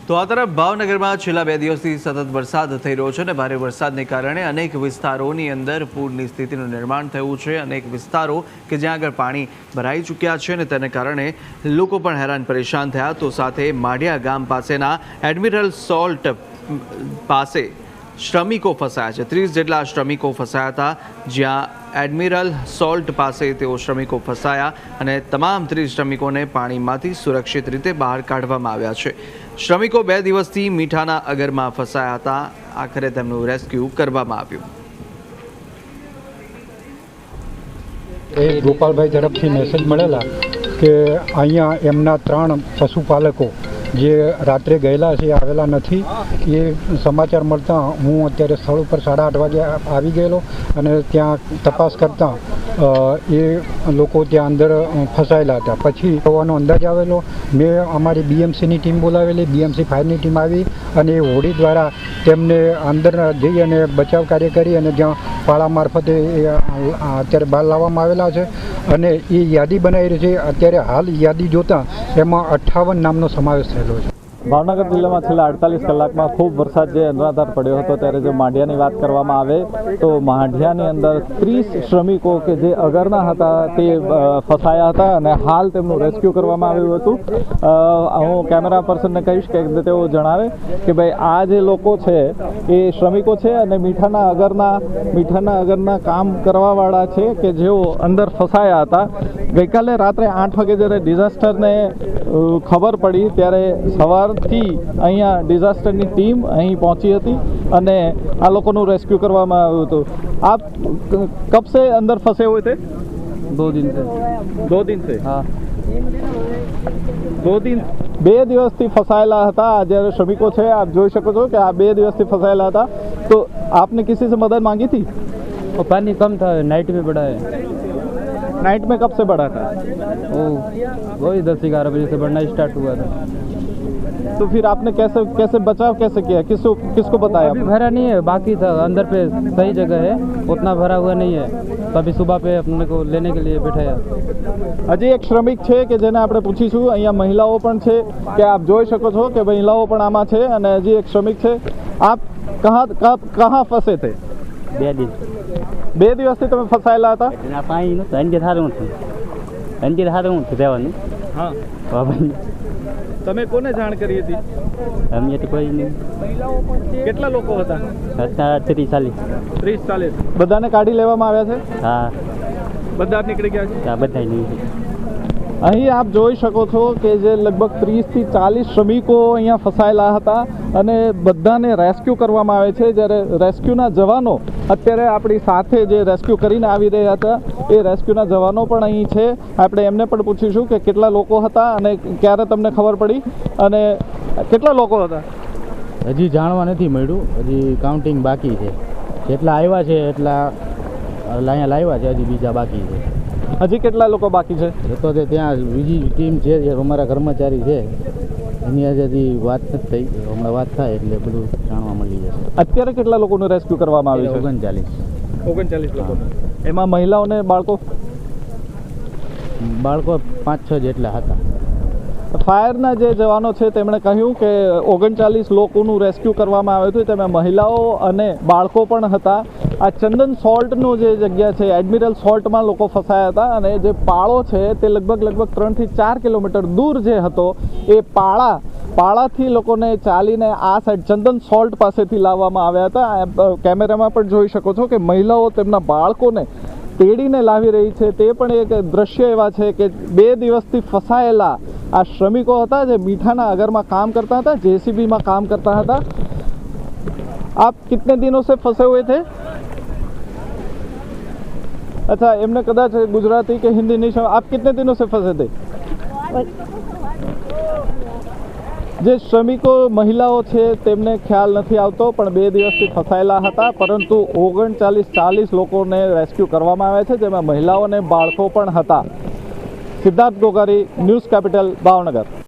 તો આ તરફ ભાવનગરમાં છેલ્લા 2 દિવસથી સતત વરસાદ થઈ રહ્યો છે અને ભારે વરસાદને કારણે અનેક વિસ્તારોની અંદર પૂરની સ્થિતિનું નિર્માણ થયું છે। અનેક વિસ્તારો કે જ્યાં આગળ પાણી ભરાઈ ચૂક્યા છે અને તેને કારણે લોકો પણ હેરાન પરેશાન થયા। તો સાથે માઢિયા ગામ પાસેના એડમિરલ સોલ્ટ પાસે શ્રમિકો ફસાયા છે। 30 જેટલા શ્રમિકો ફસાયા હતા, જ્યાં એડમિરલ સોલ્ટ પાસે તેઓ શ્રમિકો ફસાયા અને તમામ 30 શ્રમિકોને પાણીમાંથી સુરક્ષિત રીતે બહાર કાઢવામાં આવ્યા છે। શ્રમિકો 2 દિવસથી મીઠાના અગરમાં ફસાયા હતા, આખરે તેમનું રેસ્ક્યુ કરવામાં આવ્યું। ગોપાલભાઈ તરફથી મેસેજ મળેલા કે અહીંયા એમના 3 પશુપાલકો જે રાત્રે ગયેલા છે આવેલા નથી। એ સમાચાર મળતા હું અત્યારે સ્થળ ઉપર 8:30 વાગે આવી ગયેલો અને ત્યાં તપાસ કરતાં એ લોકો ત્યાં અંદર ફસાયેલા હતા। પછી હોવાનો અંદાજ આવેલો। મેં અમારી બીએમસીની ટીમ બોલાવેલી, બીએમસી ફાયરની ટીમ આવી અને એ હોડી દ્વારા તેમને અંદર જઈ અને બચાવ કાર્ય કરી અને જ્યાં પાળા મારફતે અત્યારે બહાર લાવવામાં આવેલા છે અને એ યાદી બનાવી રહી છે। અત્યારે હાલ યાદી જોતાં એમાં 58 નામનો સમાવેશ થયેલો છે। ભાવનગર જિલ્લામાં છેલ્લા 48 કલાકમાં ખૂબ વરસાદ જે અનરાધાર પડ્યો હતો, ત્યારે જો માઢિયાની વાત કરવામાં આવે તો માઢિયાની અંદર 30 શ્રમિકો કે જે અગરના હતા તે ફસાયા હતા અને હાલ તેમનું રેસ્ક્યુ કરવામાં આવ્યું હતું। હું કેમેરા પર્સનને કહીશ કે તેઓ જણાવે કે ભાઈ આ જે લોકો છે એ શ્રમિકો છે અને મીઠાના અગરના કામ કરવાવાળા છે કે જેઓ અંદર ફસાયા હતા। ગઈકાલે રાત્રે 8 વાગે જ્યારે ડિઝાસ્ટરને ખબર પડી ત્યારે સવારથી અહીંયા ડિઝાસ્ટરની ટીમ અહીં પહોંચી હતી અને આ લોકોનું રેસ્ક્યુ કરવામાં આવ્યું હતું। આપ કબ से अंदर फंसे हुए थे? 2 दिन से। 2 दिन से? हाँ, 2 દિવસથી ફસાયેલા હતા। આ જ્યારે શ્રમિકો છે આપ જોઈ શકો છો કે આ 2 દિવસથી ફસાયેલા હતા। તો आपने किसी से मदद मांगी थी? और पानी कम था, नाइट में बढ़ा है। नाइट में कब से बढ़ा था? वही 10-11 बजे से बढ़ना स्टार्ट हुआ था। तो फिर आपने कैसे बचाव कैसे किया? किसको बताया? अभी भरा नहीं है, बाकी था। अंदर पे सही जगह है, उतना भरा हुआ नहीं है। तो अभी सुबह पे अपने को लेने के लिए बैठाया। હજી એક શ્રમિક છે કે જેને આપણે પૂછીશું। અહીંયા મહિલાઓ પણ છે કે આપ જોઈ શકો છો કે મહિલાઓ પણ આમાં છે અને હજી એક શ્રમિક છે। આપ કહાં ફસે થે? 2 दिन। 2 દિવસથી તમે ફસાયેલા હતા? પાણી નહોતું, અંજર સારું નથી રહેવાનું। હા, તમે કોને જાણ કરી હતી? અમે તો કોઈ નહીં। કેટલા લોકો હતા? 30-40। બધાને કાઢી લેવામાં આવ્યા છે? હા, બધા નીકળી ગયા છે? હા, બધા નહીં। અહીં આપ જોઈ શકો છો કે જે લગભગ 30થી 40 શ્રમિકો અહીંયા ફસાયેલા હતા અને બધાને રેસ્ક્યુ કરવામાં આવે છે। જ્યારે રેસ્ક્યુના જવાનો અત્યારે આપણી સાથે જે રેસ્ક્યુ કરીને આવી રહ્યા હતા એ રેસ્ક્યુના જવાનો પણ અહીં છે। આપણે એમને પણ પૂછીશું કે કેટલા લોકો હતા અને ક્યારે તમને ખબર પડી અને કેટલા લોકો હતા? હજી જાણવા નથી મળ્યું, હજી કાઉન્ટિંગ બાકી છે। જેટલા આવ્યા છે એટલા અહીંયા લાવ્યા છે, હજી બીજા બાકી છે। હજી કેટલા લોકો બાકી છે? તો તે ત્યાં બીજી ટીમ છે જે અમારા કર્મચારી છે એની આજે હજી વાત નથી થઈ, હમણાં વાત થાય એટલે બધું જાણવા મળી જશે। અત્યારે કેટલા લોકોનું રેસ્ક્યુ કરવામાં આવ્યું છે? 39 લોકો। એમાં મહિલાઓ ને બાળકો 5-6 જેટલા હતા। ફાયરના જે જવાનો છે તેમણે કહ્યું કે 39 લોકોનું રેસ્ક્યુ કરવામાં આવ્યું હતું, તેમાં મહિલાઓ અને બાળકો પણ હતા। આ ચંદન સોલ્ટનું જે જગ્યા છે એડમિરલ સોલ્ટમાં લોકો ફસાયા હતા અને જે પાળો છે તે લગભગ 3 થી 4 કિલોમીટર દૂર જે હતો એ પાળાથી લોકોને ચાલીને આ સાઈડ ચંદન સોલ્ટ પાસેથી લાવવામાં આવ્યા હતા। કેમેરામાં પણ જોઈ શકો છો કે મહિલાઓ તેમના બાળકોને તેડીને લાવી રહી છે। તે પણ એક દ્રશ્ય એવા છે કે 2 દિવસથી ફસાયેલા આ શ્રમિકો હતા જે મીઠાના અગરમાં કામ કરતા હતા, જેસીબીમાં કામ કરતા હતા। आप कितने दिनों से फंसे हुए थे? अच्छा, એમને કદાચ ગુજરાતી કે હિન્દી નહીં સમજ। आप कितने दिनों से फंसे थे? જે શ્રમિકો મહિલાઓ છે તેમને ખ્યાલ નથી આવતો પણ 2 દિવસથી ફસાયેલા હતા, પરંતુ 39-40 લોકોને રેસ્ક્યુ કરવામાં આવ્યા છે, જેમાં મહિલાઓ અને બાળકો પણ હતા। Siddharth Gogari, news capital, Bhavnagar.